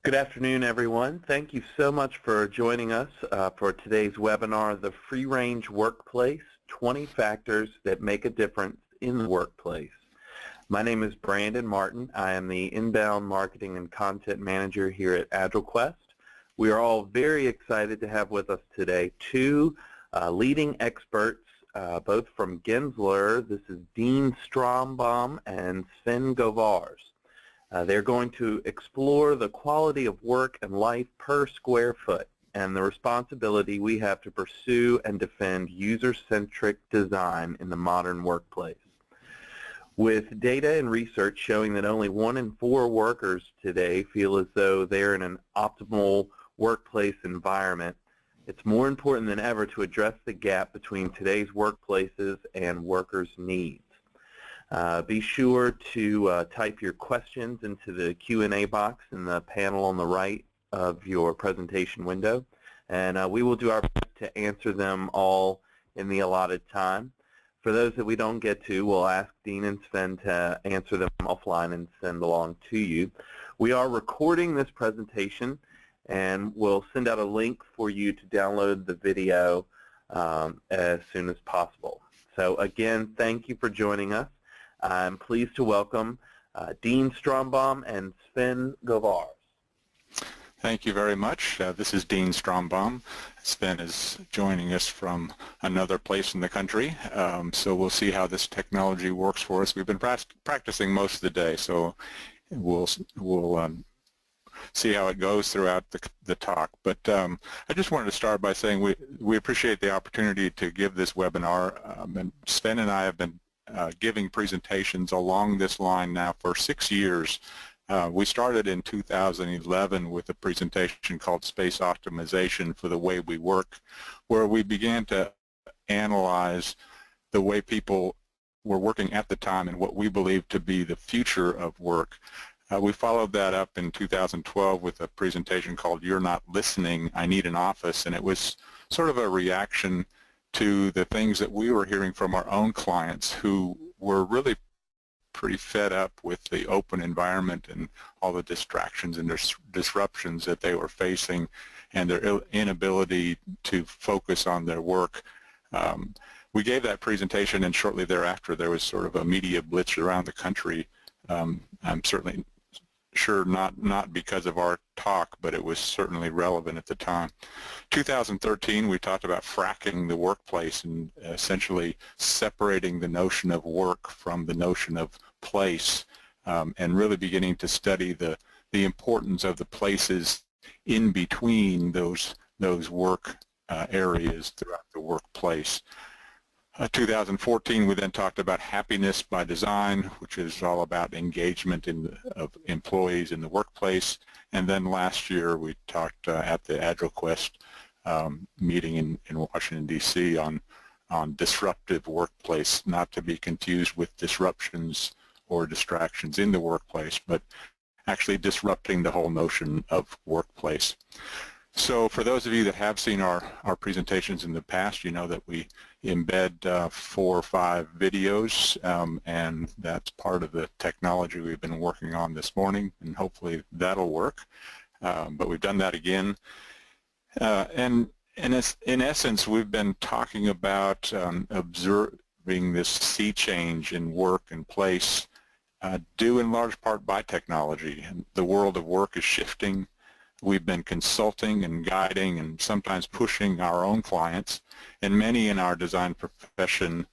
Good afternoon, everyone. Thank you so much for joining us for today's webinar, The Free Range Workplace, 20 Factors That Make a Difference in the Workplace. My name is Brandon Martin. I am the Inbound Marketing and Content Manager here at AgilQuest. We are all very excited to have with us today two leading experts, both from Gensler. This is Dean Strombom and Sven Govaars. They're going to explore the quality of work and life per square foot and the responsibility we have to pursue and defend user-centric design in the modern workplace. With data and research showing that only 1 in 4 workers today feel as though they're in an optimal workplace environment, it's more important than ever to address the gap between today's workplaces and workers' needs. Be sure to type your questions into the Q&A box in the panel on the right of your presentation window, and we will do our best to answer them all in the allotted time. For those that we don't get to, we'll ask Dean and Sven to answer them offline and send along to you. We are recording this presentation, and we'll send out a link for you to download the video as soon as possible. So again, thank you for joining us. I'm pleased to welcome Dean Strombom and Sven Govaars. Thank you very much. This is Dean Strombom. Sven is joining us from another place in the country, so we'll see how this technology works for us. We've been practicing most of the day, so we'll see how it goes throughout the talk. But I just wanted to start by saying we appreciate the opportunity to give this webinar, and Sven and I have been giving presentations along this line now for 6 years. We started in 2011 with a presentation called Space Optimization for the Way We Work, where we began to analyze the way people were working at the time and what we believe to be the future of work. We followed that up in 2012 with a presentation called You're Not Listening, I Need an Office, and it was sort of a reaction to the things that we were hearing from our own clients who were really pretty fed up with the open environment and all the distractions and disruptions that they were facing and their inability to focus on their work. We gave that presentation, and shortly thereafter there was sort of a media blitz around the country. I'm certainly sure not because of our talk, but it was certainly relevant at the time. 2013, we talked about fracking the workplace and essentially separating the notion of work from the notion of place, and really beginning to study the importance of the places in between those work areas throughout the workplace. 2014, we then talked about happiness by design, which is all about engagement of employees in the workplace. And then last year, we talked at the AgilQuest meeting in Washington, D.C. on disruptive workplace, not to be confused with disruptions or distractions in the workplace, but actually disrupting the whole notion of workplace. So for those of you that have seen our presentations in the past, you know that we embed 4 or 5 videos, and that's part of the technology we've been working on this morning, and hopefully that'll work. But we've done that again. And in essence, we've been talking about observing this sea change in work and place, due in large part by technology. And the world of work is shifting. We've been consulting and guiding and sometimes pushing our own clients and many in our design profession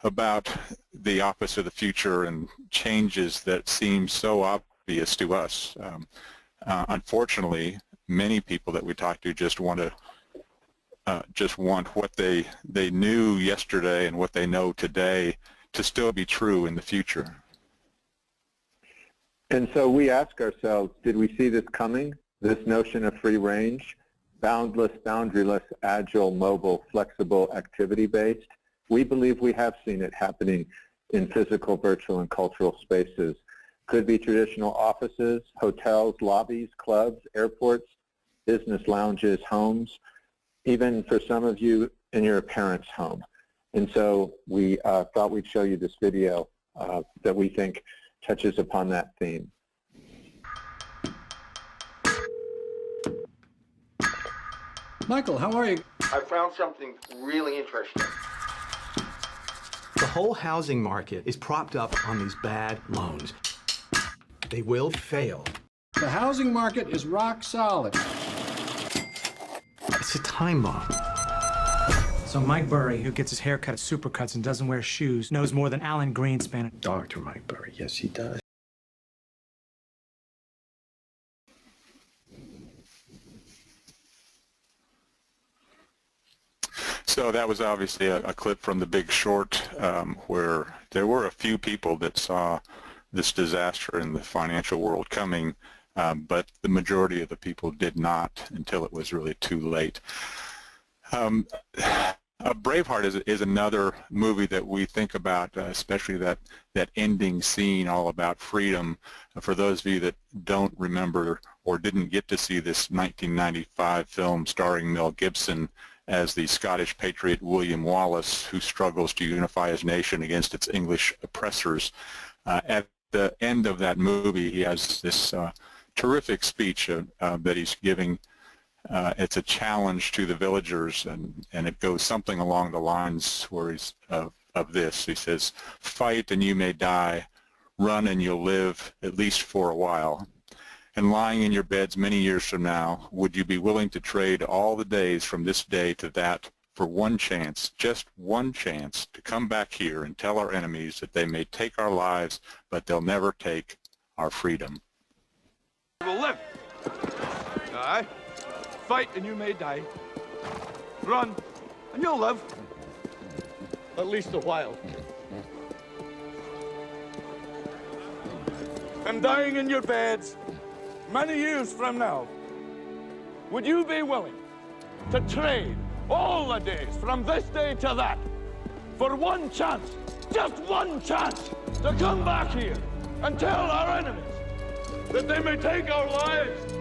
about the office of the future and changes that seem so obvious to us. Unfortunately, many people that we talk to just want what they knew yesterday and what they know today to still be true in the future. And so we ask ourselves, did we see this coming? This notion of free range, boundless, boundaryless, agile, mobile, flexible, activity-based. We believe we have seen it happening in physical, virtual, and cultural spaces. Could be traditional offices, hotels, lobbies, clubs, airports, business lounges, homes, even for some of you in your parents' home. And so we thought we'd show you this video that we think touches upon that theme. Michael, how are you? I found something really interesting. The whole housing market is propped up on these bad loans. They will fail. The housing market is rock solid. It's a time bomb. So Mike Burry, who gets his hair cut at Supercuts and doesn't wear shoes, knows more than Alan Greenspan. Dr. Mike Burry, yes, he does. So that was obviously a clip from The Big Short, where there were a few people that saw this disaster in the financial world coming, but the majority of the people did not until it was really too late. Braveheart is another movie that we think about, especially that ending scene all about freedom. For those of you that don't remember or didn't get to see this 1995 film starring Mel Gibson as the Scottish patriot William Wallace, who struggles to unify his nation against its English oppressors. At the end of that movie, he has this terrific speech that he's giving. It's a challenge to the villagers, and it goes something along the lines where he's of this. He says, "Fight and you may die, run and you'll live, at least for a while. And lying in your beds many years from now, would you be willing to trade all the days from this day to that for one chance, just one chance, to come back here and tell our enemies that they may take our lives, but they'll never take our freedom?" You will live. Aye. Fight and you may die. Run and you'll live. At least a while. And dying in your beds many years from now, would you be willing to trade all the days from this day to that for one chance, just one chance, to come back here and tell our enemies that they may take our lives,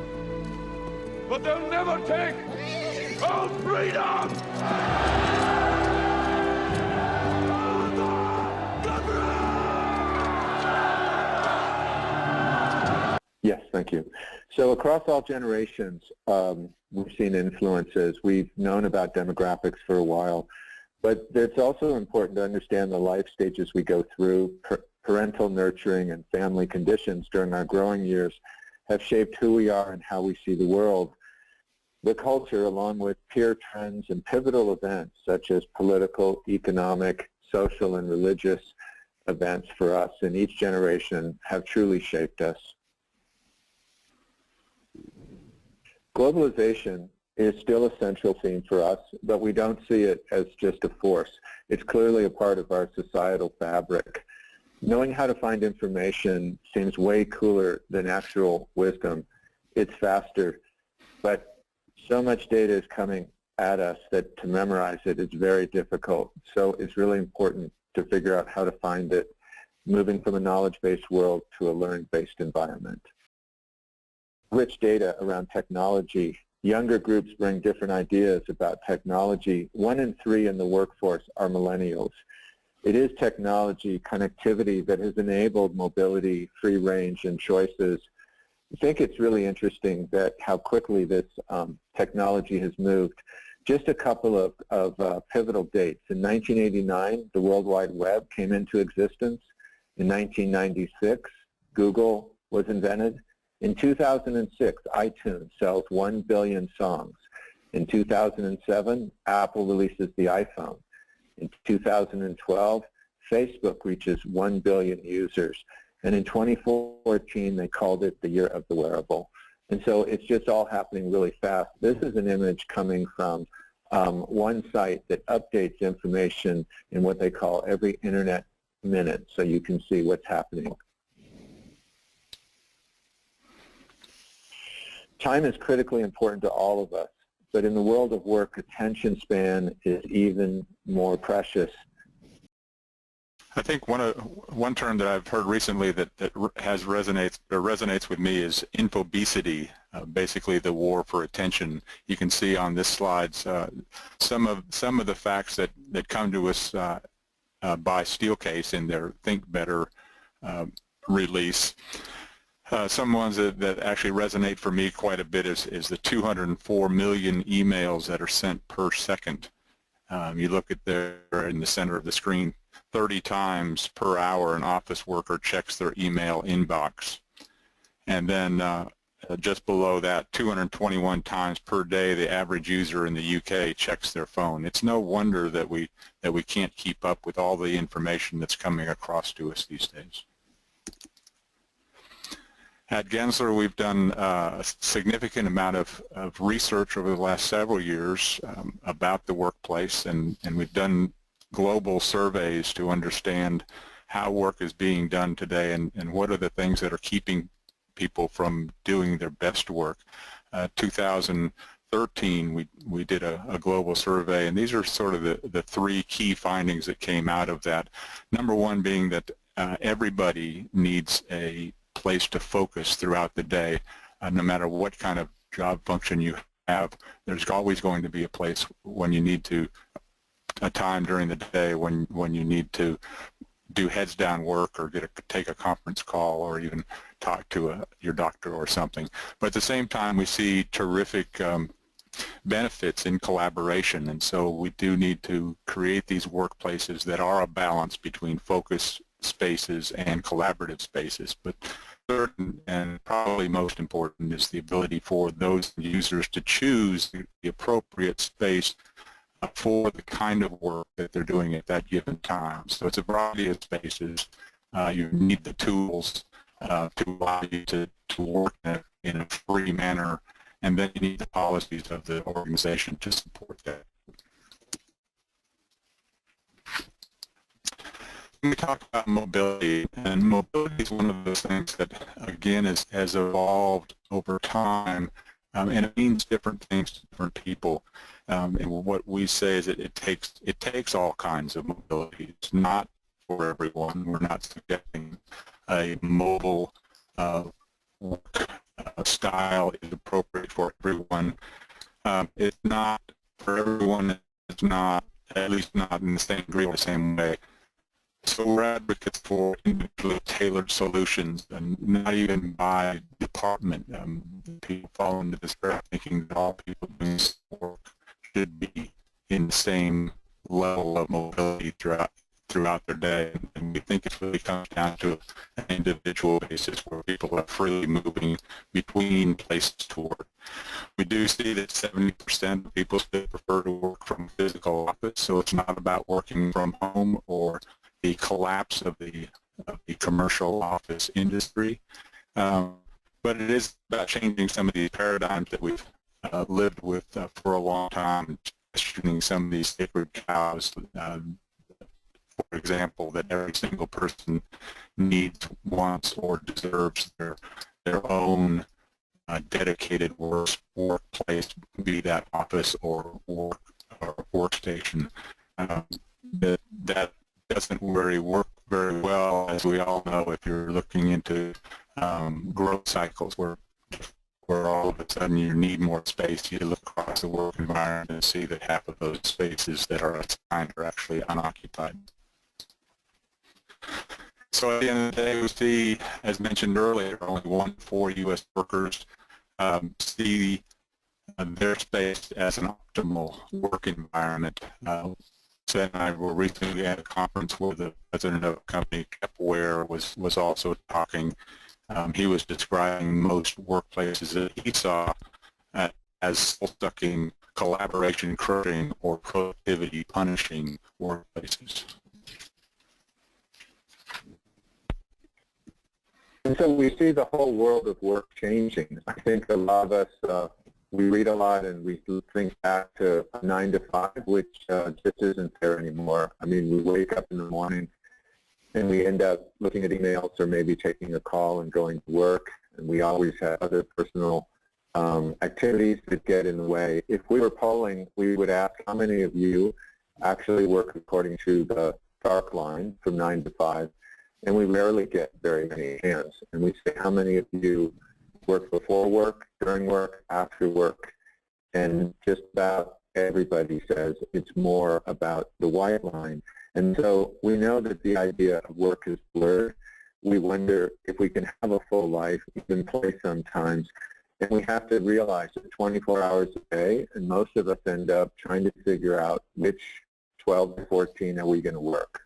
but they'll never take our freedom! Yes, thank you. So across all generations, we've seen influences. We've known about demographics for a while, but it's also important to understand the life stages we go through. Parental nurturing and family conditions during our growing years have shaped who we are and how we see the world. The culture, along with peer trends and pivotal events such as political, economic, social, and religious events for us in each generation, have truly shaped us. Globalization is still a central theme for us, but we don't see it as just a force. It's clearly a part of our societal fabric. Knowing how to find information seems way cooler than actual wisdom. It's faster, but so much data is coming at us that to memorize it is very difficult. So it's really important to figure out how to find it, moving from a knowledge-based world to a learn-based environment. Rich data around technology. Younger groups bring different ideas about technology. 1 in 3 in the workforce are millennials. It is technology, connectivity that has enabled mobility, free range, and choices. I think it's really interesting that how quickly this technology has moved. Just a couple of pivotal dates. In 1989, the World Wide Web came into existence. In 1996, Google was invented. In 2006, iTunes sells 1 billion songs. In 2007, Apple releases the iPhone. In 2012, Facebook reaches 1 billion users. And in 2014, they called it the year of the wearable. And so it's just all happening really fast. This is an image coming from one site that updates information in what they call every internet minute, so you can see what's happening. Time is critically important to all of us, but in the world of work, attention span is even more precious. I think one term that I've heard recently that resonates with me is infobesity, basically the war for attention. You can see on this slides some of the facts that come to us by Steelcase in their Think Better release. Some ones that actually resonate for me quite a bit is the 204 million emails that are sent per second. You look at there in the center of the screen, 30 times per hour an office worker checks their email inbox. And then just below that, 221 times per day the average user in the UK checks their phone. It's no wonder that we can't keep up with all the information that's coming across to us these days. At Gensler, we've done a significant amount of research over the last several years about the workplace, and we've done global surveys to understand how work is being done today and what are the things that are keeping people from doing their best work. 2013, we did a global survey, and these are sort of the three key findings that came out of that. Number one being that everybody needs a place to focus throughout the day. No matter what kind of job function you have, there's always going to be a place when you need to, a time during the day when you need to do heads down work or take a conference call or even talk to your doctor or something. But at the same time, we see terrific benefits in collaboration, and so we do need to create these workplaces that are a balance between focus spaces and collaborative spaces. But certain and probably most important is the ability for those users to choose the appropriate space for the kind of work that they're doing at that given time. So it's a variety of spaces. You need the tools to allow you to work in a free manner, and then you need the policies of the organization to support that. We talk about mobility, and mobility is one of those things that, again, has evolved over time, and it means different things to different people. And what we say is that it takes all kinds of mobility. It's not for everyone. We're not suggesting a mobile work style is appropriate for everyone. It's not for everyone. It's not, at least not in the same degree or the same way. So we're advocates for individually tailored solutions, and not even by department. People fall into this trap thinking that all people doing this work should be in the same level of mobility throughout their day. And we think it really comes down to an individual basis where people are freely moving between places to work. We do see that 70% of people still prefer to work from a physical office, so it's not about working from home or the collapse of the commercial office industry, but it is about changing some of these paradigms that we've lived with for a long time, questioning some of these sacred cows. For example, that every single person needs, wants, or deserves their own dedicated workplace, be that office or workstation. That doesn't really work very well, as we all know, if you're looking into growth cycles where all of a sudden you need more space. You look across the work environment and see that half of those spaces that are assigned are actually unoccupied. So at the end of the day, we see, as mentioned earlier, only 1 in 4 U.S. workers see their space as an optimal work environment. Sven and I were recently at a conference where the president of a company, Ware, was also talking. He was describing most workplaces that he saw as soul-sucking, collaboration crushing, or productivity punishing workplaces. And so we see the whole world of work changing. I think a lot of us, we read a lot and we think back to a 9 to 5, which just isn't there anymore. I mean, we wake up in the morning and we end up looking at emails or maybe taking a call and going to work, and we always have other personal activities that get in the way. If we were polling, we would ask how many of you actually work according to the dark line from 9 to 5, and we rarely get very many hands. And we say, how many of you work before work, during work, after work? And just about everybody says it's more about the white line. And so we know that the idea of work is blurred. we wonder if we can have a full life, even play sometimes. And we have to realize that 24 hours a day, and most of us end up trying to figure out which 12 to 14 are we going to work.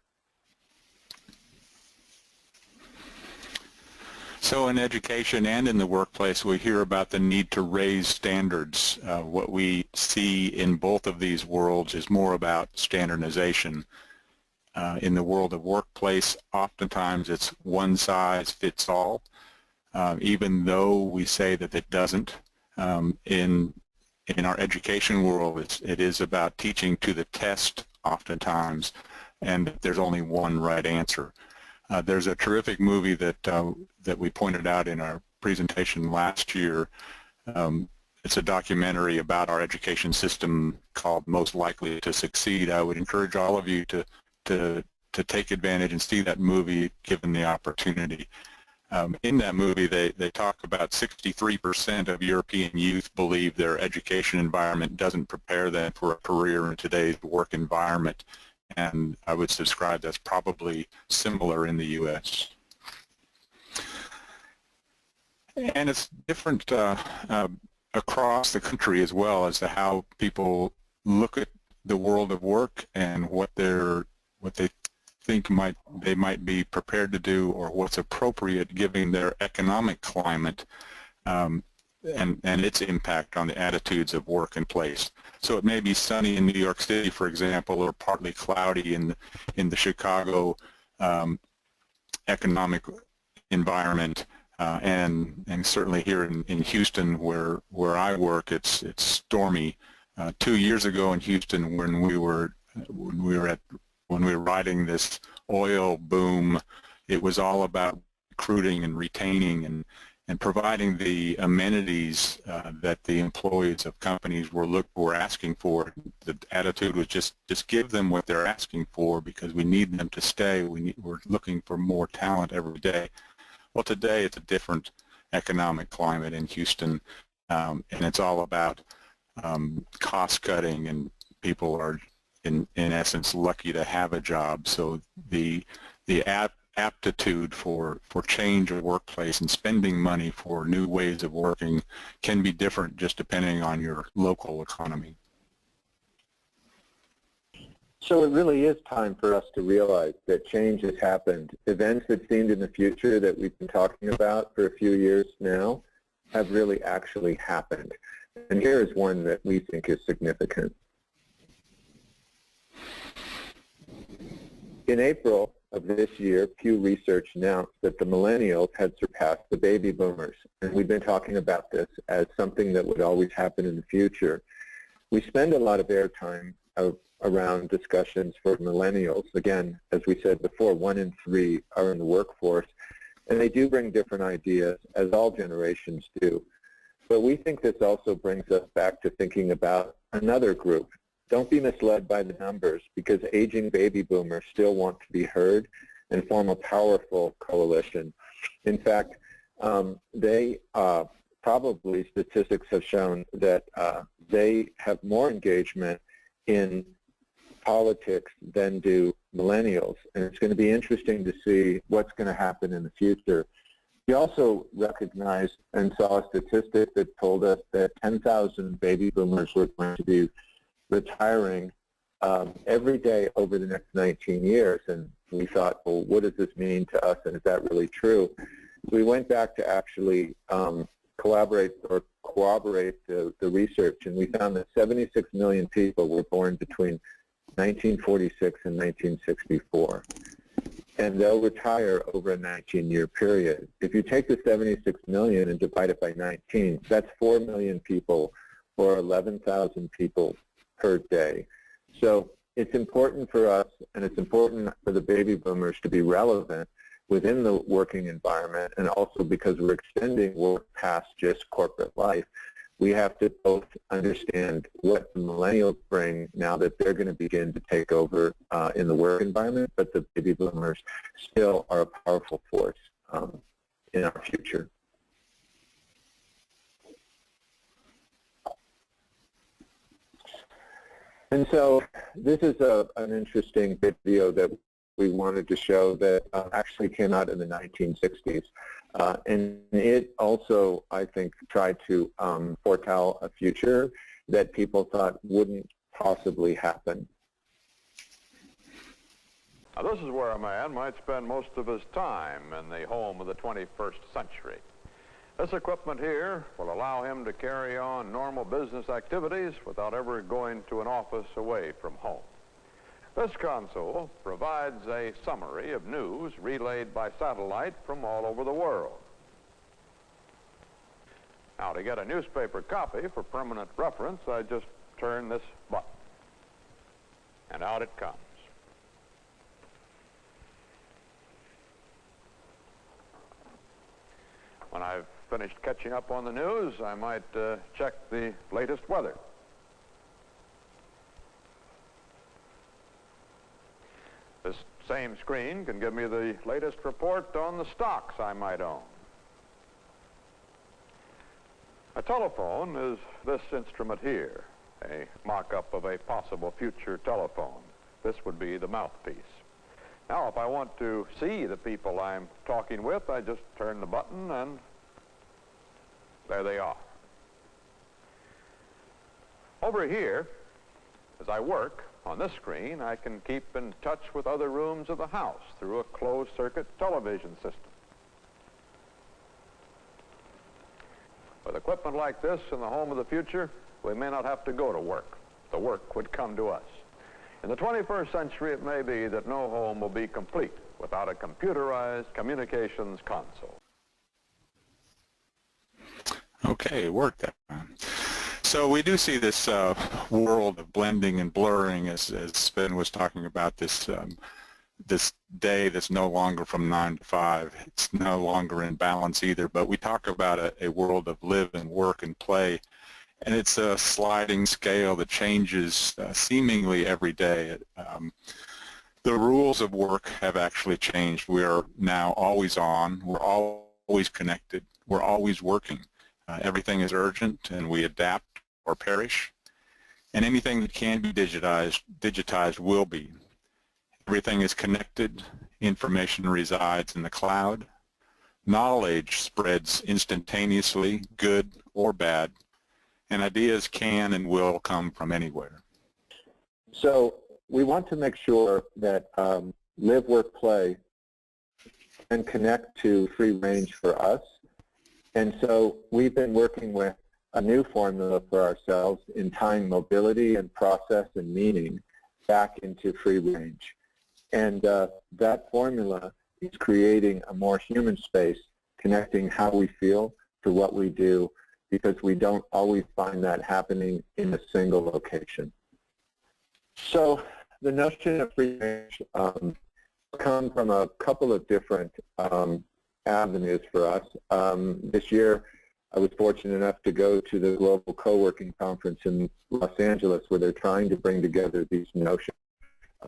So in education and in the workplace, we hear about the need to raise standards. What we see in both of these worlds is more about standardization. In the world of workplace, oftentimes it's one size fits all, even though we say that it doesn't. In our education world, it is about teaching to the test oftentimes, and there's only one right answer. There's a terrific movie that we pointed out in our presentation last year. It's a documentary about our education system called Most Likely to Succeed. I would encourage all of you to take advantage and see that movie given the opportunity. In that movie, they talk about 63% of European youth believe their education environment doesn't prepare them for a career in today's work environment. And I would subscribe that's probably similar in the U.S. And it's different across the country as well as to how people look at the world of work and what they think they might be prepared to do, or what's appropriate given their economic climate and its impact on the attitudes of work and place. So it may be sunny in New York City, for example, or partly cloudy in the Chicago economic environment, and certainly here in Houston, where I work, it's stormy. 2 years ago in Houston, when we were riding this oil boom, it was all about recruiting and retaining and providing the amenities that the employees of companies were asking for. The attitude was just give them what they're asking for, because we need them to stay. We're looking for more talent every day. Well, today it's a different economic climate in Houston, and it's all about cost cutting, and people are in essence lucky to have a job. So the aptitude for change of workplace and spending money for new ways of working can be different just depending on your local economy. So it really is time for us to realize that change has happened. Events that seemed in the future that we've been talking about for a few years now have really actually happened. And here is one that we think is significant. In April of this year, Pew Research announced that the millennials had surpassed the baby boomers. And we've been talking about this as something that would always happen in the future. We spend a lot of airtime around discussions for millennials. Again, as we said before, 1 in 3 are in the workforce, and they do bring different ideas, as all generations do. But we think this also brings us back to thinking about another group. Don't be misled by the numbers, because aging baby boomers still want to be heard and form a powerful coalition. In fact, probably statistics have shown that they have more engagement in politics than do millennials, and it's going to be interesting to see what's going to happen in the future. We also recognized and saw a statistic that told us that 10,000 baby boomers were going to be retiring every day over the next 19 years, and we thought, well, what does this mean to us, and is that really true? We went back to actually collaborate or corroborate the research, and we found that 76 million people were born between 1946 and 1964, and they'll retire over a 19-year period. If you take the 76 million and divide it by 19, that's 4 million people, or 11,000 people per day. So it's important for us, and it's important for the baby boomers to be relevant within the working environment, and also because we're extending work past just corporate life. We have to both understand what the millennials bring now that they're going to begin to take over in the work environment, but the baby boomers still are a powerful force in our future. And so this is an interesting video that we wanted to show that actually came out in the 1960s. And it also, I think, tried to foretell a future that people thought wouldn't possibly happen. Now, this is where a man might spend most of his time in the home of the 21st century. This equipment here will allow him to carry on normal business activities without ever going to an office away from home. This console provides a summary of news relayed by satellite from all over the world. Now, to get a newspaper copy for permanent reference, I just turn this button, and out it comes. When I've finished catching up on the news, I might check the latest weather. This same screen can give me the latest report on the stocks I might own. A telephone is this instrument here, a mock-up of a possible future telephone. This would be the mouthpiece. Now, if I want to see the people I'm talking with, I just turn the button and there they are. Over here, as I work on this screen, I can keep in touch with other rooms of the house through a closed-circuit television system. With equipment like this in the home of the future, we may not have to go to work. The work would come to us. In the 21st century, it may be that no home will be complete without a computerized communications console. Okay, it worked that time. So we do see this world of blending and blurring, as Sven was talking about, this this day that's no longer from 9 to 5. It's no longer in balance either, but we talk about a world of live and work and play. And it's a sliding scale that changes seemingly every day. The rules of work have actually changed. We are now always on. We're always connected. We're always working. Everything is urgent, and we adapt or perish. And anything that can be digitized will be. Everything is connected. Information resides in the cloud. Knowledge spreads instantaneously, good or bad. And ideas can and will come from anywhere. So we want to make sure that live, work, play can connect to free range for us. And so we've been working with a new formula for ourselves in tying mobility and process and meaning back into free range. And that formula is creating a more human space, connecting how we feel to what we do, because we don't always find that happening in a single location. So the notion of free range comes from a couple of different avenues for us. This year, I was fortunate enough to go to the Global Co-working Conference in Los Angeles, where they're trying to bring together these notions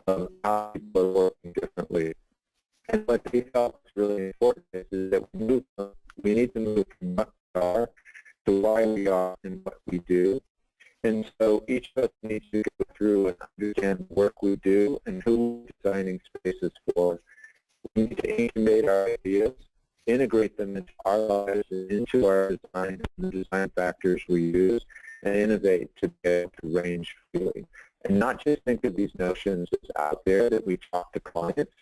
of how people are working differently. And what they felt was really important is that we need to move from what we are to why we are and what we do. And so each of us needs to go through and understand the work we do and who we're designing spaces for. We need to incubate our ideas, integrate them into our lives and into our design and the design factors we use, and innovate to be able to range freely. And not just think of these notions as out there that we talk to clients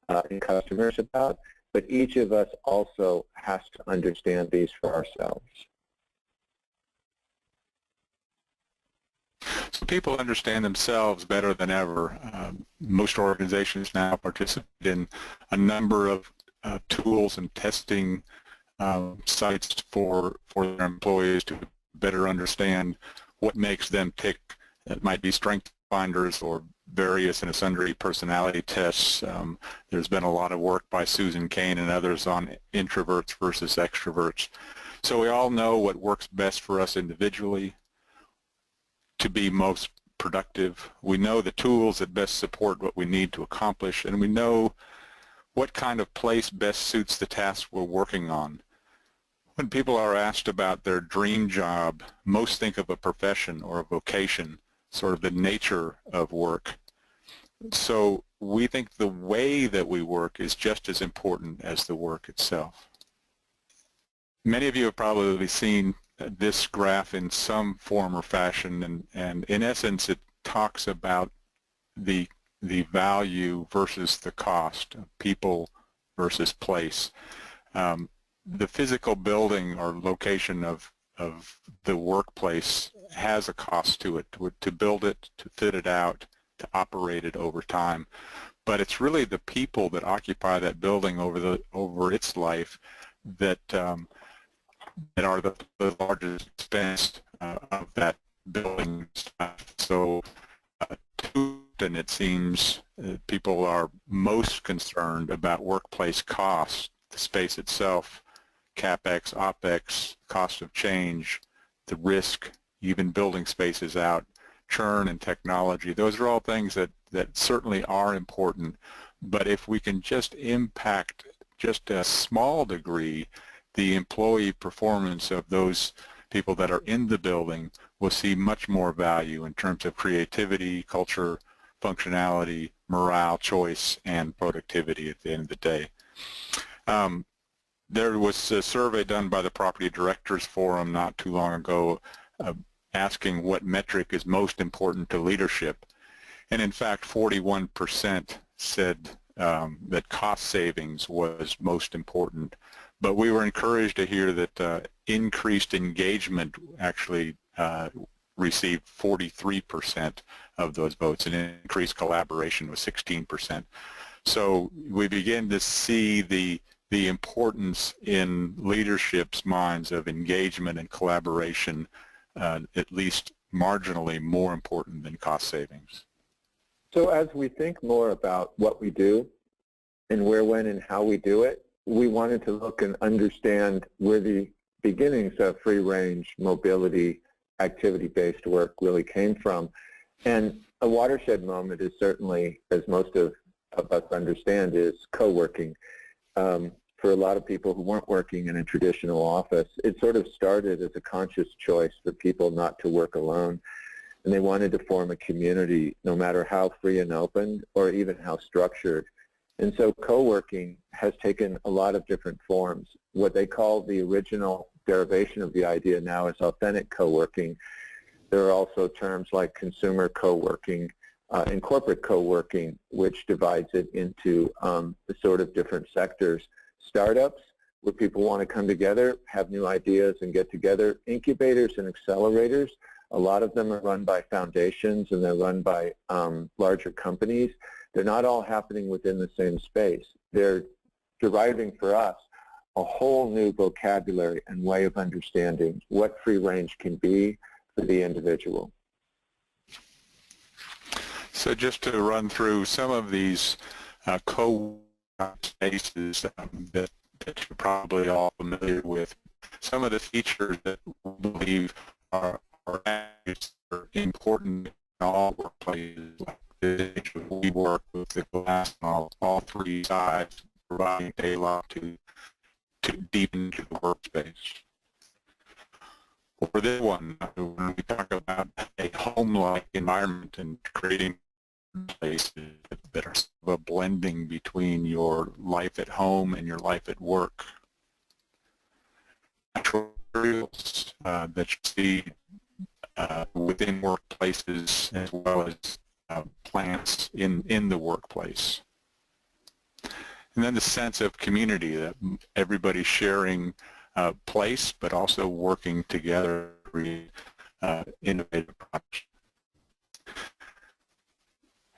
and customers about, but each of us also has to understand these for ourselves. So people understand themselves better than ever. Most organizations now participate in a number of tools and testing sites for their employees to better understand what makes them tick. It might be strength finders or various and sundry personality tests. There's been a lot of work by Susan Cain and others on introverts versus extroverts. So we all know what works best for us individually to be most productive. We know the tools that best support what we need to accomplish, and we know what kind of place best suits the task we're working on. When people are asked about their dream job, most think of a profession or a vocation, sort of the nature of work. So we think the way that we work is just as important as the work itself. Many of you have probably seen this graph in some form or fashion, and in essence it talks about the value versus the cost, people versus place. The physical building or location of the workplace has a cost to it, to build it, to fit it out, to operate it over time. But it's really the people that occupy that building over its life that are the largest expense of that building. So too often it seems people are most concerned about workplace costs, the space itself, CapEx, OpEx, cost of change, the risk, even building spaces out, churn and technology. Those are all things that certainly are important, but if we can just impact just a small degree the employee performance of those people that are in the building, we'll see much more value in terms of creativity, culture, functionality, morale, choice, and productivity at the end of the day. There was a survey done by the Property Directors Forum not too long ago asking what metric is most important to leadership. And in fact, 41% said that cost savings was most important. But we were encouraged to hear that increased engagement actually received 43% of those votes, and increased collaboration was 16%. So we begin to see the importance in leadership's minds of engagement and collaboration, at least marginally more important than cost savings. So as we think more about what we do and where, when, and how we do it, we wanted to look and understand where the beginnings of free-range mobility activity-based work really came from. And a watershed moment is certainly, as most of us understand, is co-working. For a lot of people who weren't working in a traditional office, it sort of started as a conscious choice for people not to work alone. And they wanted to form a community, no matter how free and open or even how structured. And so co-working has taken a lot of different forms. What they call the original derivation of the idea now is authentic co-working. There are also terms like consumer co-working and corporate co-working, which divides it into the sort of different sectors. Startups, where people want to come together, have new ideas and get together. Incubators and accelerators, a lot of them are run by foundations and they're run by larger companies. They're not all happening within the same space. They're deriving for us a whole new vocabulary and way of understanding what free range can be for the individual. So just to run through some of these spaces that you're probably all familiar with, some of the features that we believe are important in all workplaces. We work with the glass on all three sides, providing daylight to deepen into the workspace. For this one, when we talk about a home-like environment and creating places that are sort of a blending between your life at home and your life at work. Materials that you see within workplaces as well as plants in the workplace. And then the sense of community, that everybody's sharing place but also working together to create innovative projects.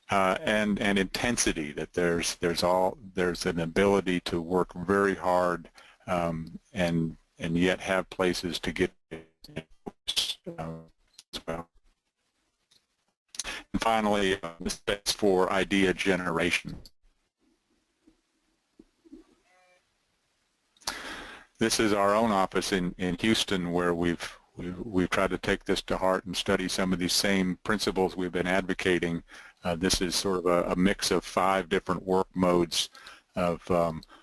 And intensity, that there's an ability to work very hard and yet have places to get as well. And finally, the space for idea generation. This is our own office in Houston, where we've tried to take this to heart and study some of these same principles we've been advocating. This is sort of a mix of 5 different work modes of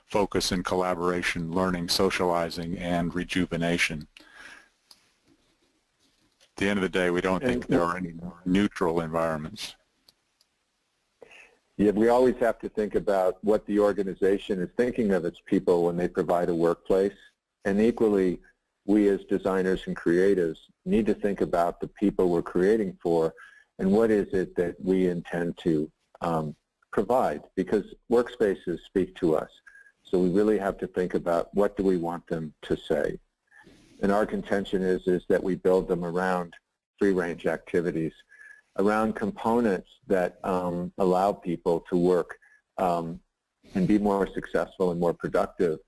focus and collaboration, learning, socializing, and rejuvenation. At the end of the day, we don't think there are any more neutral environments. Yeah, we always have to think about what the organization is thinking of its people when they provide a workplace. And equally, we as designers and creatives need to think about the people we're creating for and what is it that we intend to provide, because workspaces speak to us. So we really have to think about what do we want them to say. And our contention is that we build them around free-range activities, around components that allow people to work and be more successful and more productive.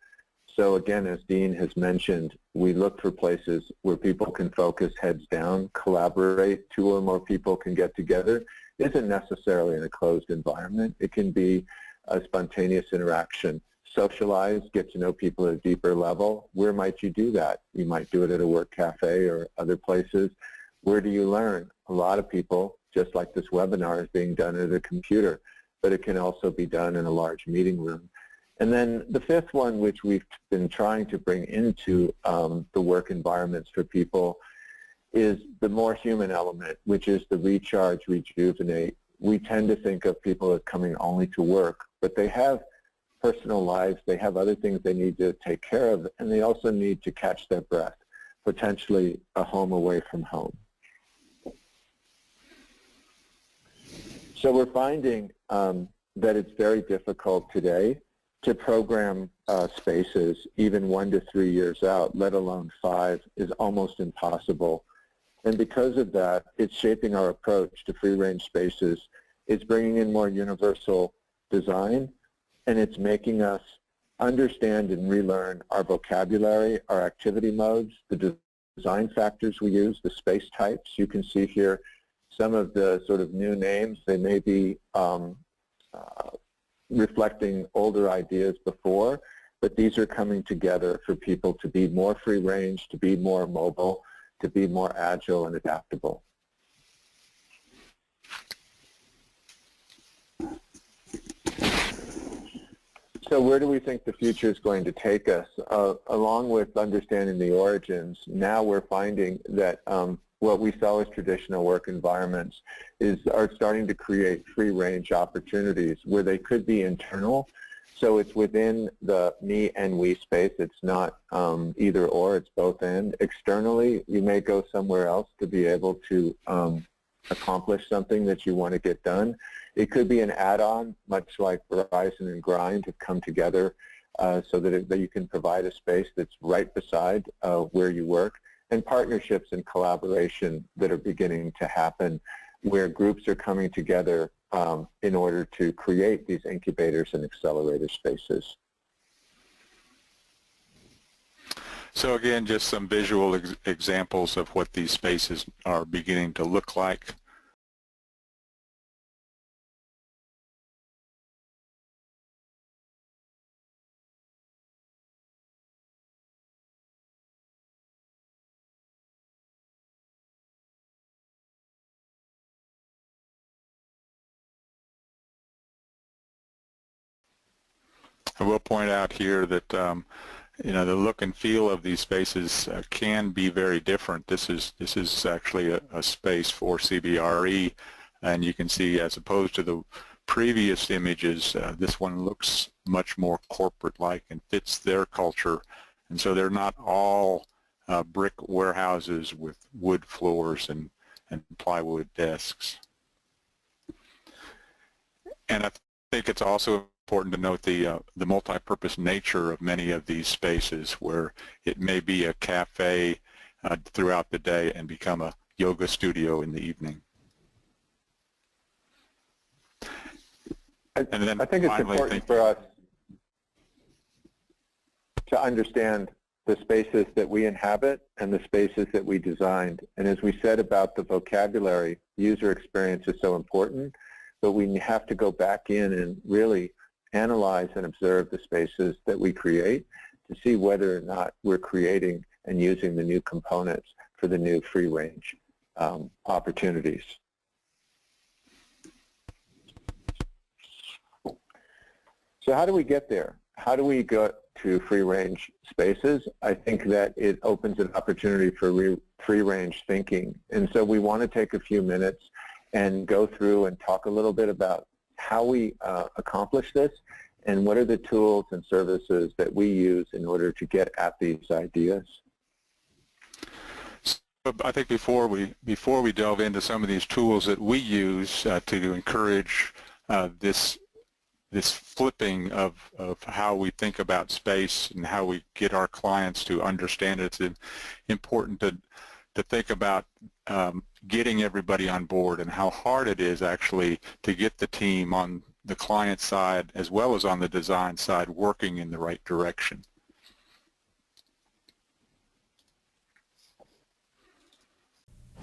So again, as Dean has mentioned, we look for places where people can focus heads down, collaborate, 2 or more people can get together. It isn't necessarily in a closed environment. It can be a spontaneous interaction. Socialize, get to know people at a deeper level. Where might you do that? You might do it at a work cafe or other places. Where do you learn? A lot of people, just like this webinar, is being done at a computer, but it can also be done in a large meeting room. And then the 5th one, which we've been trying to bring into the work environments for people, is the more human element, which is the recharge, rejuvenate. We tend to think of people as coming only to work, but they have personal lives, they have other things they need to take care of, and they also need to catch their breath, potentially a home away from home. So we're finding that it's very difficult today to program spaces even 1 to 3 years out, let alone 5, is almost impossible. And because of that, it's shaping our approach to free-range spaces. It's bringing in more universal design, and it's making us understand and relearn our vocabulary, our activity modes, the design factors we use, the space types. You can see here some of the sort of new names. They may be reflecting older ideas before, but these are coming together for people to be more free-range, to be more mobile, to be more agile and adaptable. So where do we think the future is going to take us? Along with understanding the origins, now we're finding that what we saw as traditional work environments are starting to create free-range opportunities where they could be internal. So it's within the me and we space. It's not either or, it's both and. Externally, you may go somewhere else to be able to accomplish something that you want to get done. It could be an add-on, much like Verizon and Grind have come together so that you can provide a space that's right beside where you work, and partnerships and collaboration that are beginning to happen where groups are coming together in order to create these incubators and accelerator spaces. So again, just some visual examples of what these spaces are beginning to look like. I will point out here that you know, the look and feel of these spaces can be very different. This is actually a space for CBRE, and you can see, as opposed to the previous images, this one looks much more corporate-like and fits their culture. And so they're not all brick warehouses with wood floors and plywood desks. And I think it's also important to note the multi-purpose nature of many of these spaces, where it may be a cafe throughout the day and become a yoga studio in the evening. And then I think it's important for us to understand the spaces that we inhabit and the spaces that we designed. And as we said about the vocabulary, user experience is so important, but we have to go back in and really analyze and observe the spaces that we create to see whether or not we're creating and using the new components for the new free-range opportunities. So how do we get there? How do we go to free-range spaces? I think that it opens an opportunity for free-range thinking. And so we want to take a few minutes and go through and talk a little bit about how we accomplish this, and what are the tools and services that we use in order to get at these ideas. I think before we delve into some of these tools that we use to encourage this flipping of how we think about space and how we get our clients to understand it, it's important to think about getting everybody on board and how hard it is actually to get the team on the client side as well as on the design side working in the right direction.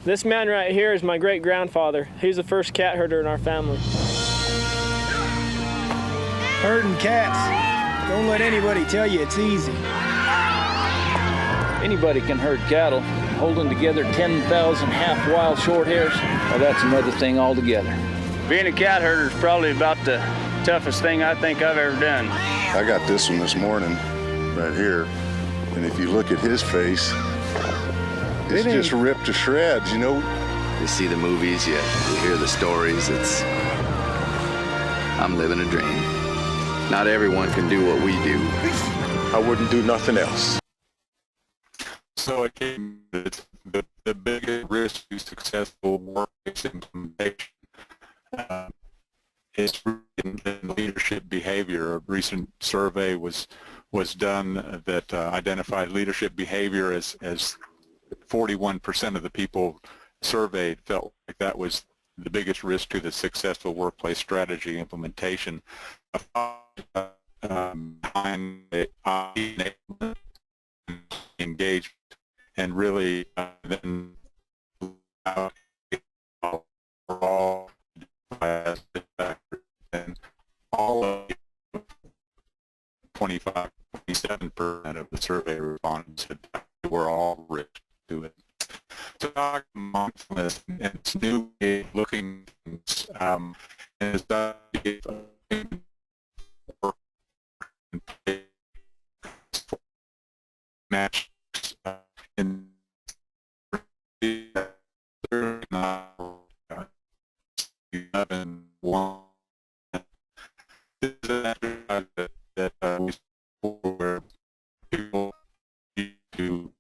This man right here is my great-grandfather. He's the first cat herder in our family. Herding cats. Don't let anybody tell you it's easy. Anybody can herd cattle. Holding together 10,000 half-wild short hairs, well, that's another thing altogether. Being a cat herder is probably about the toughest thing I think I've ever done. I got this one this morning, right here, and if you look at his face, it's just ripped to shreds, you know. You see the movies, you hear the stories, I'm living a dream. Not everyone can do what we do. I wouldn't do nothing else. So again, the biggest risk to successful workplace implementation is in leadership behavior. A recent survey was done that identified leadership behavior as 41% of the people surveyed felt like that was the biggest risk to the successful workplace strategy implementation. Engagement and really then overall and all of 27% of the survey respondents said were all risk to it. So talk mindfulness and its new looking things is that match in where people need to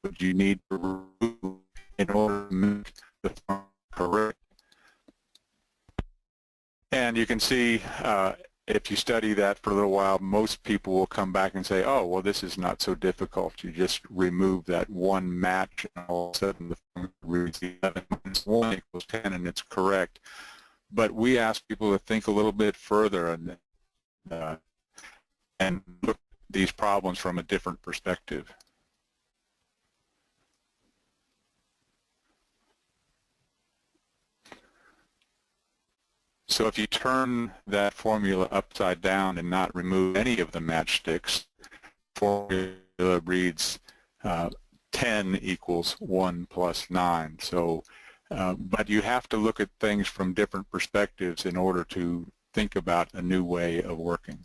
what you need to remove in order to make the form correct. And you can see if you study that for a little while, most people will come back and say, oh, well, this is not so difficult. You just remove that one match, and all of a sudden the form reads 11 minus 1 equals 10, and it's correct. But we ask people to think a little bit further and look at these problems from a different perspective. So if you turn that formula upside down and not remove any of the matchsticks, the formula reads 10 equals 1 plus 9. So, but you have to look at things from different perspectives in order to think about a new way of working.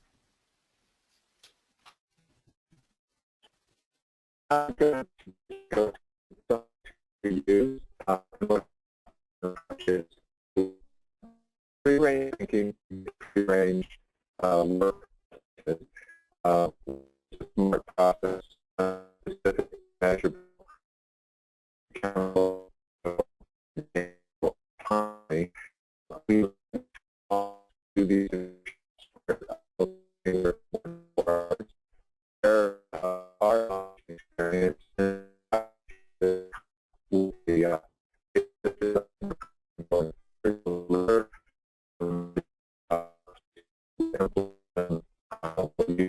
Free-range thinking, free-range work, smart process, specific, measurable, accountable, time. We all do these there are experience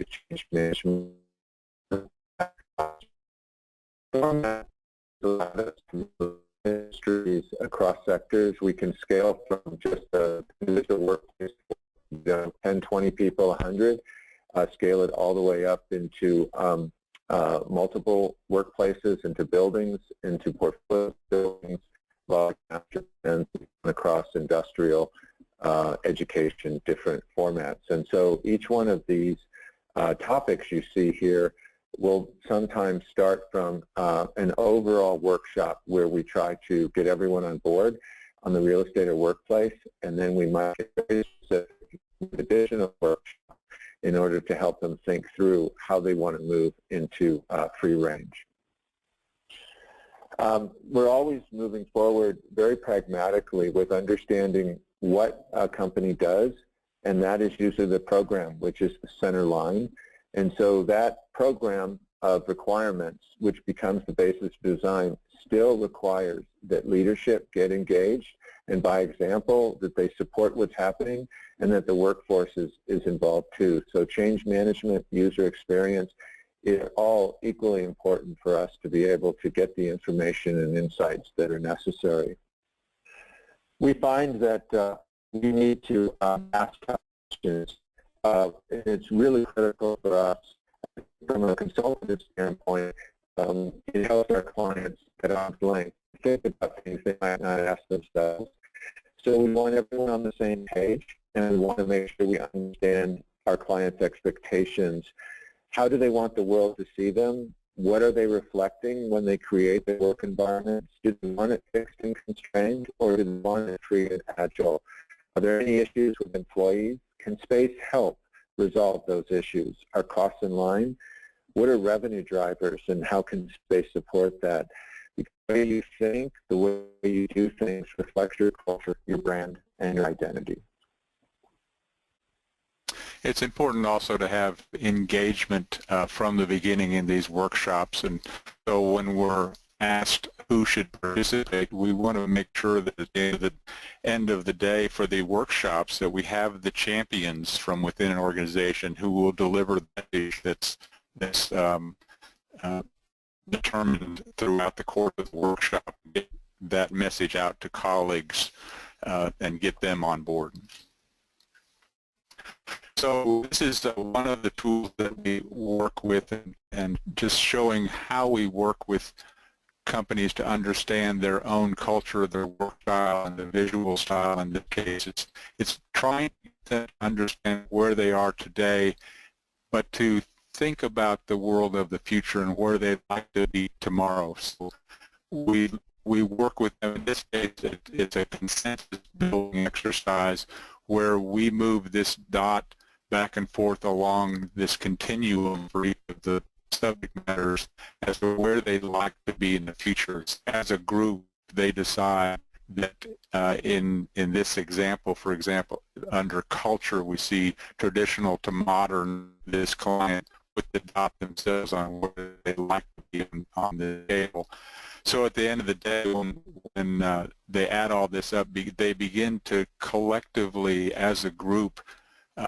change management industries across sectors. We can scale from just a individual workplace, 10, 20 people, 100, scale it all the way up into multiple workplaces, into buildings, into portfolio buildings, and across industrial education, different formats. And so each one of these topics you see here will sometimes start from an overall workshop where we try to get everyone on board, on the real estate or workplace, and then we might get very specific with additional workshops in order to help them think through how they want to move into free range. We're always moving forward very pragmatically with understanding what a company does, and that is usually the program, which is the center line. And so that program of requirements, which becomes the basis of design, still requires that leadership get engaged, and by example, that they support what's happening, and that the workforce is involved too. So change management, user experience, are all equally important for us to be able to get the information and insights that are necessary. We find that we need to ask questions. It's really critical for us from a consultative standpoint. It helps our clients at arm's length think about things they might not ask themselves. So we want everyone on the same page, and we want to make sure we understand our clients' expectations. How do they want the world to see them? What are they reflecting when they create their work environments? Do they want it fixed and constrained, or do they want it free and agile? Are there any issues with employees? Can space help resolve those issues? Are costs in line? What are revenue drivers, and how can space support that? The way you think, the way you do things reflects your culture, your brand, and your identity. It's important also to have engagement from the beginning in these workshops, and so when we're asked who should participate, we want to make sure that at the end of the day for the workshops that we have the champions from within an organization who will deliver the message that's determined throughout the course of the workshop, get that message out to colleagues and get them on board. So this is one of the tools that we work with, and just showing how we work with companies to understand their own culture, their work style, and the visual style in this case. It's trying to understand where they are today, but to think about the world of the future and where they'd like to be tomorrow. So we work with them. In this case, it's a consensus building exercise where we move this dot back and forth along this continuum for each of the subject matters as to where they'd like to be in the future. As a group, they decide that in this example, for example, under culture, we see traditional to modern. This client with the dot themselves on where they'd like to be on the table. So at the end of the day, when they add all this up, they begin to collectively, as a group,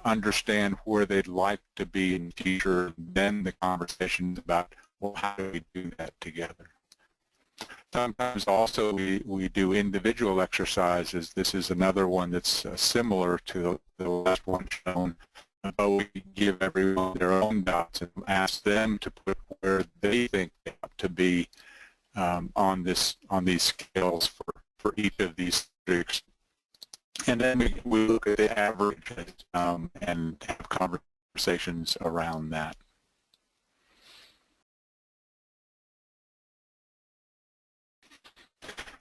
understand where they'd like to be in the future. Then the conversations about, well, how do we do that together? Sometimes also we do individual exercises. This is another one that's similar to the last one shown. But we give everyone their own dots and ask them to put where they think they ought to be on these scales for each of these districts. And then we look at the average and have conversations around that.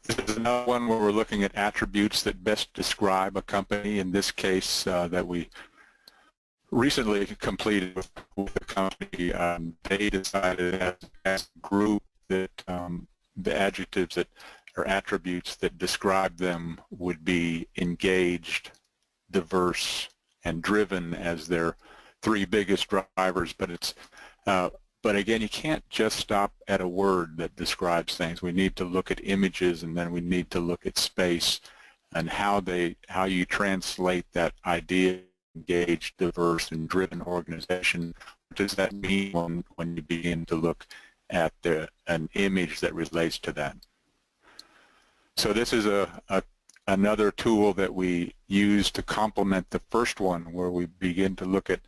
This is another one where we're looking at attributes that best describe a company. In this case, that we recently completed with the company, they decided as a group that the adjectives that or attributes that describe them would be engaged, diverse, and driven as their three biggest drivers. But it's but again, you can't just stop at a word that describes things. We need to look at images, and then we need to look at space and how you translate that idea, engaged, diverse, and driven organization. What does that mean when you begin to look at an image that relates to that? So this is another tool that we use to complement the first one, where we begin to look at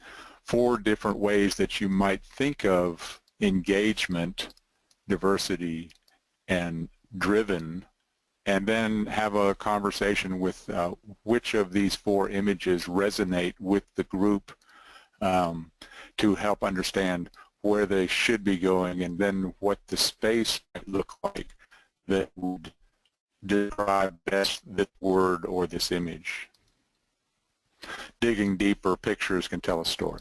4 different ways that you might think of engagement, diversity, and driven, and then have a conversation with which of these 4 images resonate with the group to help understand where they should be going, and then what the space might look like that would describe best this image. Digging deeper, pictures can tell a story.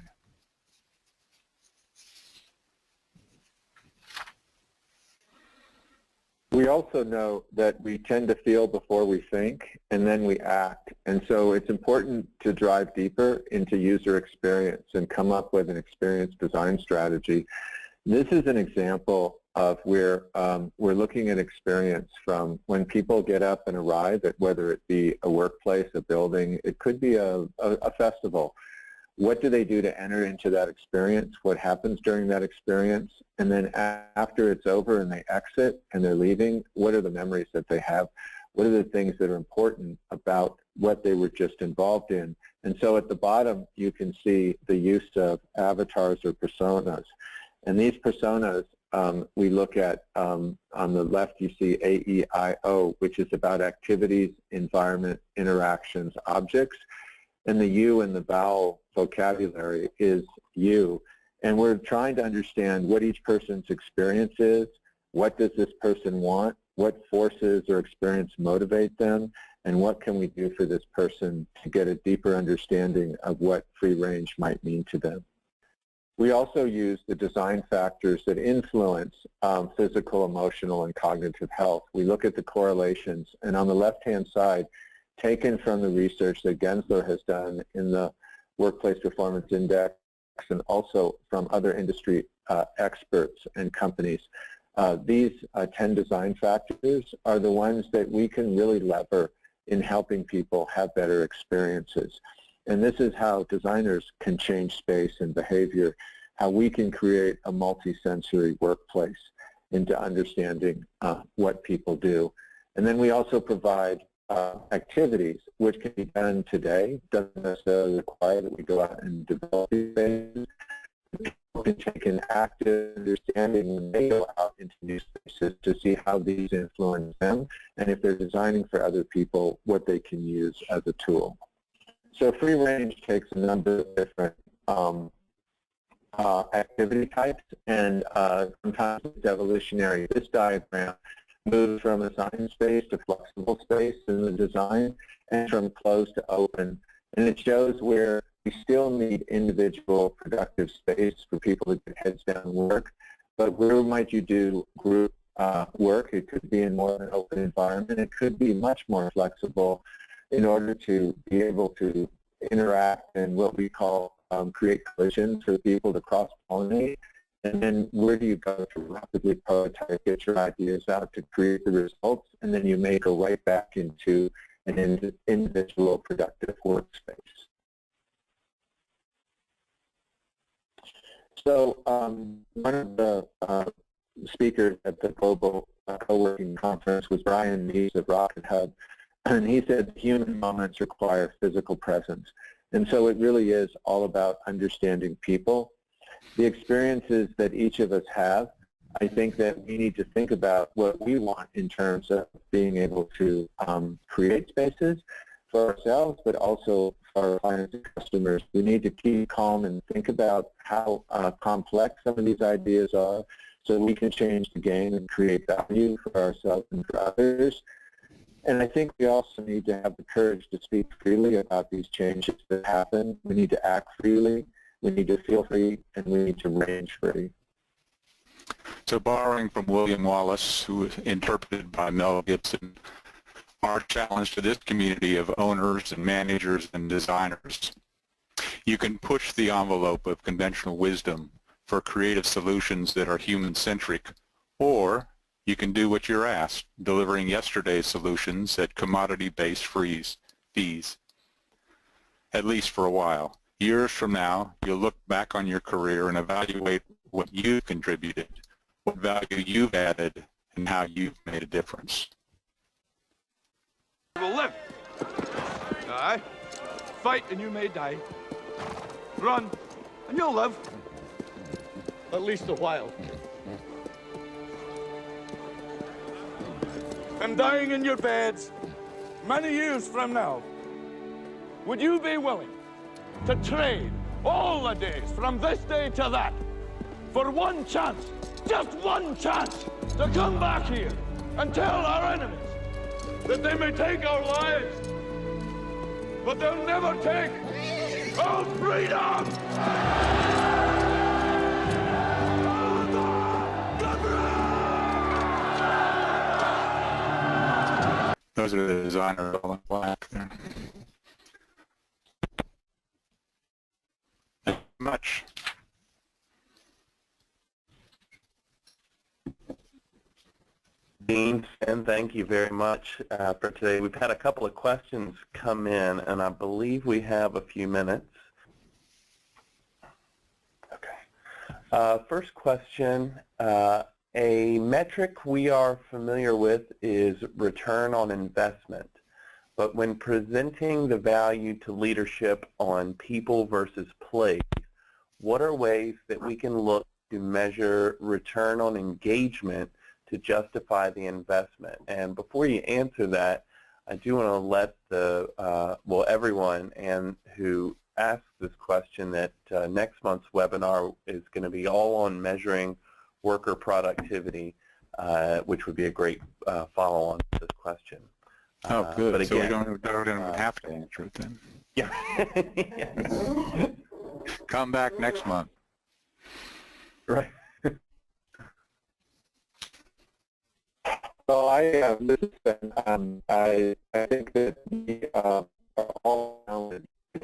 We also know that we tend to feel before we think, and then we act. And so it's important to drive deeper into user experience and come up with an experience design strategy. This is an example of where we're looking at experience from when people get up and arrive at, whether it be a workplace, a building, it could be a festival. What do they do to enter into that experience? What happens during that experience? And then after it's over and they exit and they're leaving, what are the memories that they have? What are the things that are important about what they were just involved in? And so at the bottom, you can see the use of avatars or personas. And these personas, we look at, on the left you see AEIO, which is about activities, environment, interactions, objects. And the U in the vowel vocabulary is you. And we're trying to understand what each person's experience is, what does this person want, what forces or experience motivate them, and what can we do for this person to get a deeper understanding of what free range might mean to them. We also use the design factors that influence physical, emotional, and cognitive health. We look at the correlations, and on the left-hand side, taken from the research that Gensler has done in the Workplace Performance Index and also from other industry experts and companies. These 10 design factors are the ones that we can really lever in helping people have better experiences. And this is how designers can change space and behavior, how we can create a multi-sensory workplace into understanding what people do. And then we also provide activities which can be done today. Doesn't necessarily require that we go out and develop these things. People can take an active understanding when they go out into new spaces to see how these influence them, and if they're designing for other people, what they can use as a tool. So free range takes a number of different activity types, and sometimes it's evolutionary. This diagram moves from assigned space to flexible space in the design, and from closed to open. And it shows where we still need individual productive space for people to get heads down work, but where might you do group work? It could be in more of an open environment. It could be much more flexible in order to be able to interact and what we call create collisions for people to cross-pollinate. And then where do you go to rapidly prototype, get your ideas out to create the results, and then you may go right back into an individual productive workspace. So one of the speakers at the Global Co-working Conference was Brian Mees of Rocket Hub, and he said human moments require physical presence. And so it really is all about understanding people. The experiences that each of us have, I think that we need to think about what we want in terms of being able to create spaces for ourselves, but also for our clients and customers. We need to keep calm and think about how complex some of these ideas are so we can change the game and create value for ourselves and for others. And I think we also need to have the courage to speak freely about these changes that happen. We need to act freely, we need to feel free, and we need to range free. So borrowing from William Wallace, who was interpreted by Mel Gibson, our challenge to this community of owners and managers and designers: you can push the envelope of conventional wisdom for creative solutions that are human-centric, or you can do what you're asked, delivering yesterday's solutions at commodity-based fees, at least for a while. Years from now, you'll look back on your career and evaluate what you've contributed, what value you've added, and how you've made a difference. You will live. Aye. Fight and you may die. Run and you'll live. At least a while. And dying in your beds many years from now, would you be willing to trade all the days from this day to that for one chance, just one chance, to come back here and tell our enemies that they may take our lives, but they'll never take our freedom! Those are the designers all in black there. Thank you much. Dean, and thank you very much for today. We've had a couple of questions come in, and I believe we have a few minutes. Okay. First question, a metric we are familiar with is return on investment. But when presenting the value to leadership on people versus place, what are ways that we can look to measure return on engagement to justify the investment? And before you answer that, I do want to let everyone and who asked this question that next month's webinar is going to be all on measuring worker productivity, which would be a great follow-on to this question. Oh, good. But again, so we don't have to answer it then. Yeah. Come back next month. Right. Well, this is Sven. I think that we are all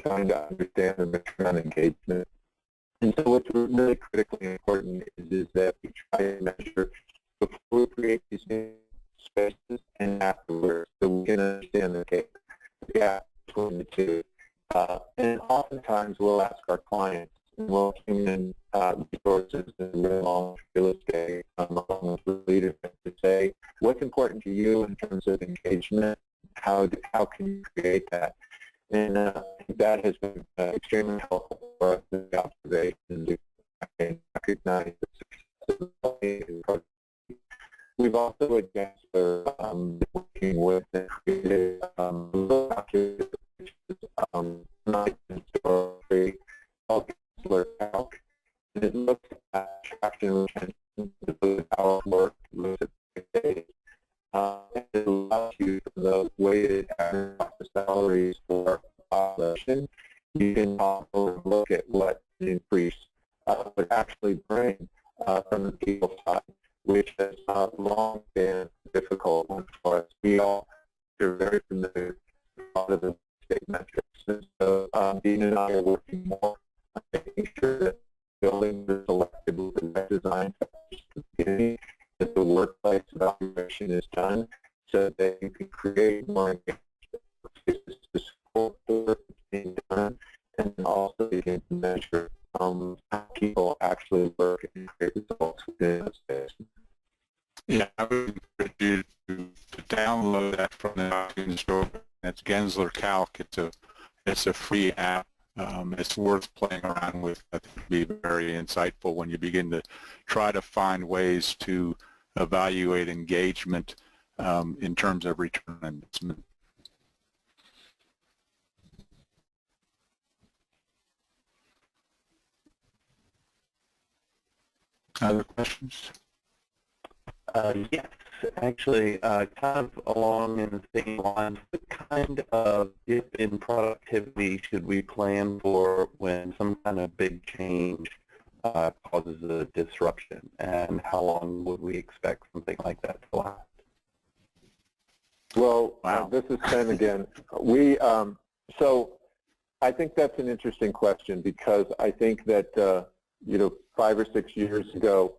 trying to understand the return on engagement. And so what's really critically important is that we try to measure before we create these new spaces and afterwards, so we can understand the gap between the two. And oftentimes we'll ask our clients, and we'll bring in resources and real estate along with leadership to say, what's important to you in terms of engagement? How can you create that? And that has been extremely helpful for us in the observations and recognize the success of the project. We've also at Gensler working with and created a little document which is not in story called Gensler Calc. And it looks at attraction and retention, the power of work, looks at days. It allows you for those weighted average salaries for population. You can also look at what an increase would actually bring from the people side, which has long been a difficult one for us. We all are very familiar with a lot of the state metrics. And so Dean and I are working more on making sure that buildings are selected with the right design at the beginning, that the workplace evaluation is done so that you can create more engagement to support the work that's being done, and also you can measure how people actually work and create results within those spaces. Yeah, I would encourage you to download that from the iTunes store. That's Gensler Calc. It's a free app. It's worth playing around with. I think it'll be very insightful when you begin to try to find ways to evaluate engagement in terms of return on investment. Other questions? Yes, actually, kind of along in the same lines, what kind of dip in productivity should we plan for when some kind of big change causes a disruption, and how long would we expect something like that to last? Well, this is Sven again. So I think that's an interesting question, because I think that 5 or 6 years ago,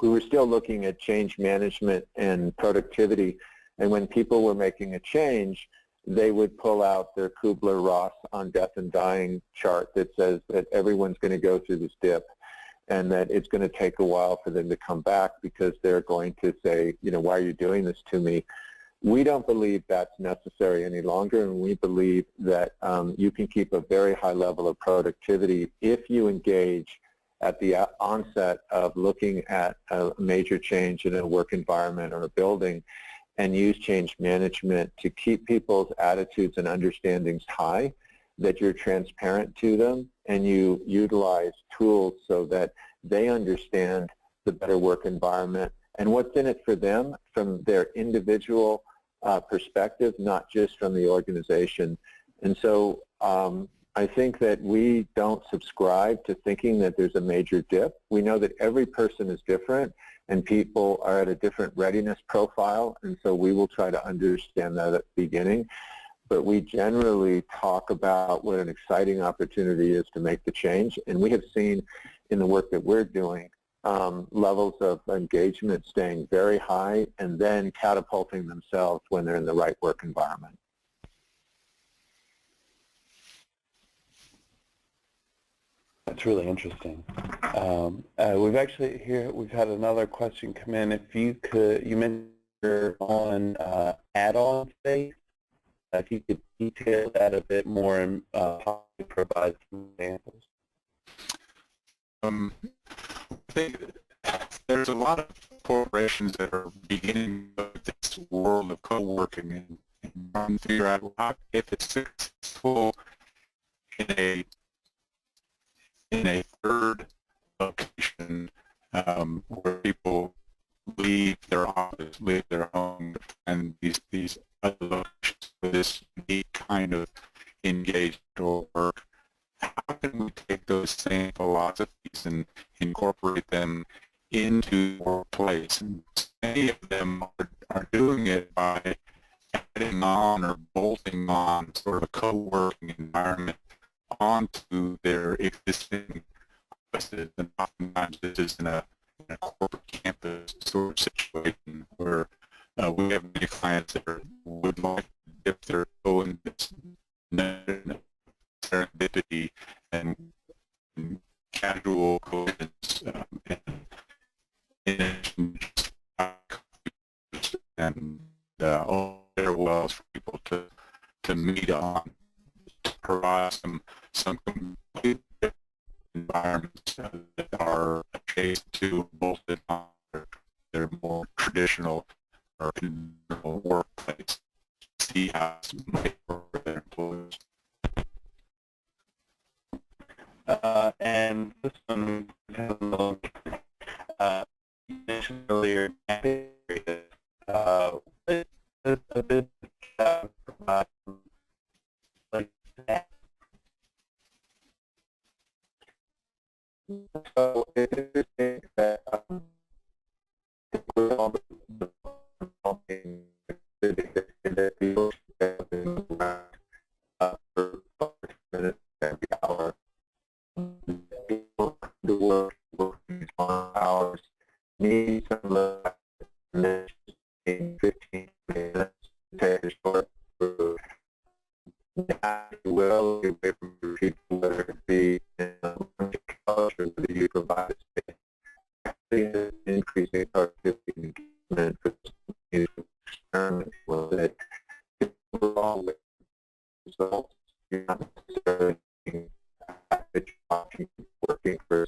we were still looking at change management and productivity, and when people were making a change, they would pull out their Kubler-Ross on death and dying chart that says that everyone's going to go through this dip, and that it's going to take a while for them to come back because they're going to say, why are you doing this to me? We don't believe that's necessary any longer, and we believe that you can keep a very high level of productivity if you engage at the onset of looking at a major change in a work environment or a building, and use change management to keep people's attitudes and understandings high, that you're transparent to them, and you utilize tools so that they understand the better work environment and what's in it for them from their individual perspective, not just from the organization. And so I think that we don't subscribe to thinking that there's a major dip. We know that every person is different and people are at a different readiness profile, and so we will try to understand that at the beginning. But we generally talk about what an exciting opportunity is to make the change, and we have seen in the work that we're doing levels of engagement staying very high and then catapulting themselves when they're in the right work environment. That's really interesting. We've had another question come in. If you could, you mentioned on add-on space. If you could detail that a bit more and possibly provide some examples. I think there's a lot of corporations that are beginning this world of co-working and trying to figure out if it's successful in a third location where people leave their office, leave their home, and these other locations with this unique kind of engaged work. How can we take those same philosophies and incorporate them into the workplace? And many of them are doing it by adding on or bolting on sort of a co-working environment onto their existing offices, and oftentimes this is in a corporate campus sort of situation where we have many clients that would like to dip their toe in this serendipity and casual coincidence and all very well for people to meet on, to provide some complete environments that are adjacent to both their more traditional or conventional workplace. See how it's made for their employees. And this one has you mentioned earlier, a bit provide like that. So it's interesting that we're all talking for 5 minutes every hour. People to work 5 hours, need some less than 15 minutes to take a short food. Now you will be away from your people, whether it be in a culture, whether you provide space. Increasing productivity and engagement for the experiment was that if we're all with results, you're not necessarily working for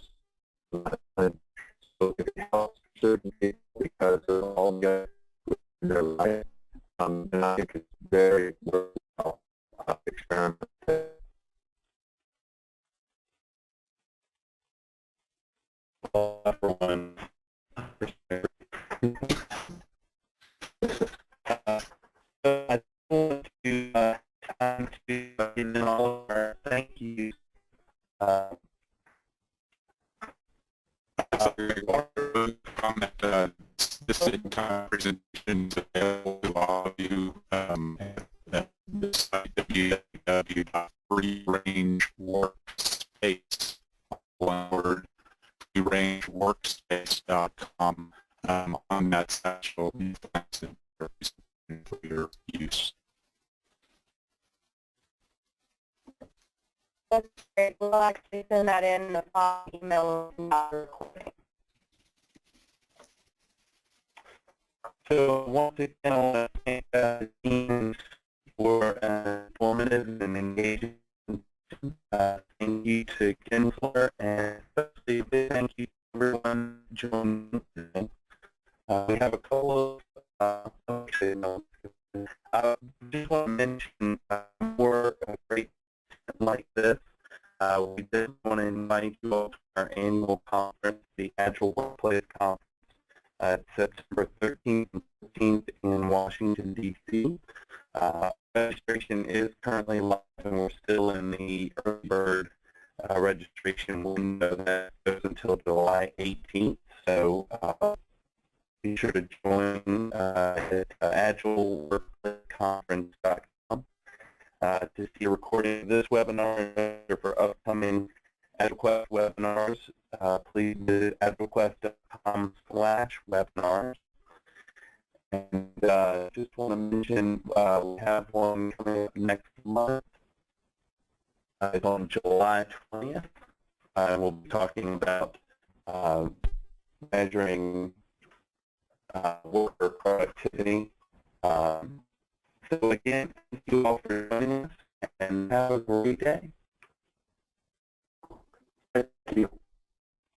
someone. So it helps certain people because they're all good in their life. And I think it's very worthwhile experiment. Everyone. I want to time to get in all of our thank yous. Comment this entire presentation is available to all of you at the site www.freerangeworkspace, one word, freerangeworkspace.com. On that site, you'll find some information for your use. That's great. We'll actually send that in a email recording. So once again, I want to thank the teams for informative and engaging. Thank you to Gensler, and especially a big thank you to everyone joining. We have a couple of I just want to mention more great like this. We did want to invite you all to our annual conference, the Agile Workplace Conference. It's September 13th and 14th in Washington, D.C. Registration is currently live sure to join at agilworkplaceconference.com to see a recording of this webinar or for upcoming AgilQuest webinars. Please visit agilquest.com/webinars. And just want to mention we have one coming up next month. It's on July 20th. We'll be talking about measuring worker productivity. So again, thank you all for joining us, and have a great day. Thank you.